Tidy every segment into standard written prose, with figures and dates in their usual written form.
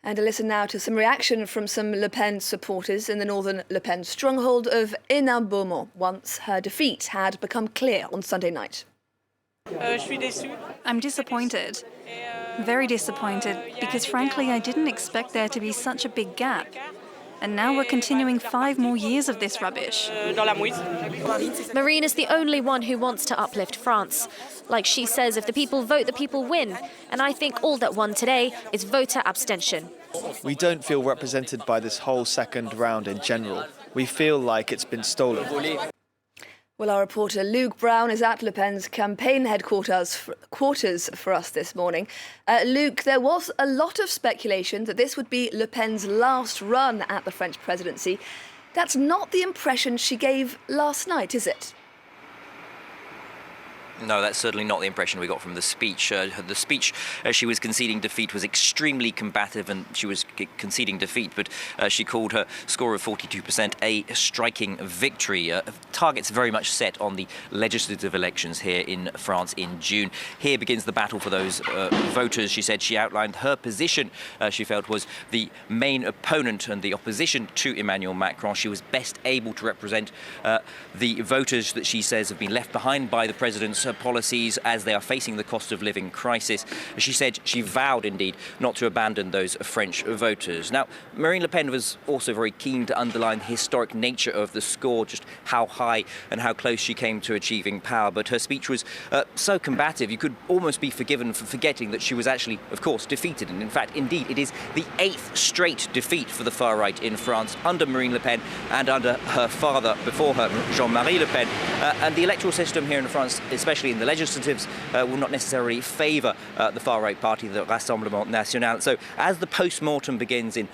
And a listen now to some reaction from some Le Pen supporters in the northern Le Pen stronghold of Hénin-Beaumont, once her defeat had become clear on Sunday night. I'm disappointed. Very disappointed, because frankly I didn't expect there to be such a big gap. And now we're continuing 5 more years of this rubbish. Marine is the only one who wants to uplift France. Like she says, if the people vote, the people win. And I think all that won today is voter abstention. We don't feel represented by this whole second round in general. We feel like it's been stolen. Well, our reporter Luke Brown is at Le Pen's campaign headquarters for us this morning. Luke, there was a lot of speculation that this would be Le Pen's last run at the French presidency. That's not the impression she gave last night, is it? No, that's certainly not the impression we got from the speech. The speech, as she was conceding defeat, was extremely combative, and she was conceding defeat, but she called her score of 42% a striking victory. Targets very much set on the legislative elections here in France in June. Here begins the battle for those voters. She said she outlined her position, she felt was the main opponent and the opposition to Emmanuel Macron. She was best able to represent the voters that she says have been left behind by the president's policies as they are facing the cost of living crisis. She said she vowed indeed not to abandon those French voters. Now, Marine Le Pen was also very keen to underline the historic nature of the score, just how high and how close she came to achieving power. But her speech was so combative, you could almost be forgiven for forgetting that she was actually, of course, defeated. And in fact, indeed, it is the 8th straight defeat for the far right in France under Marine Le Pen and under her father before her, Jean-Marie Le Pen. And the electoral system here in France, especially in the legislatives, will not necessarily favour the far-right party, the Rassemblement National. So as the post-mortem begins in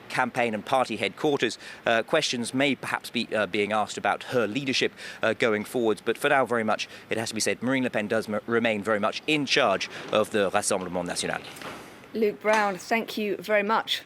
campaign and party headquarters, questions may perhaps be being asked about her leadership going forwards. But for now, very much, it has to be said, Marine Le Pen does remain very much in charge of the Rassemblement National. Luke Brown, thank you very much.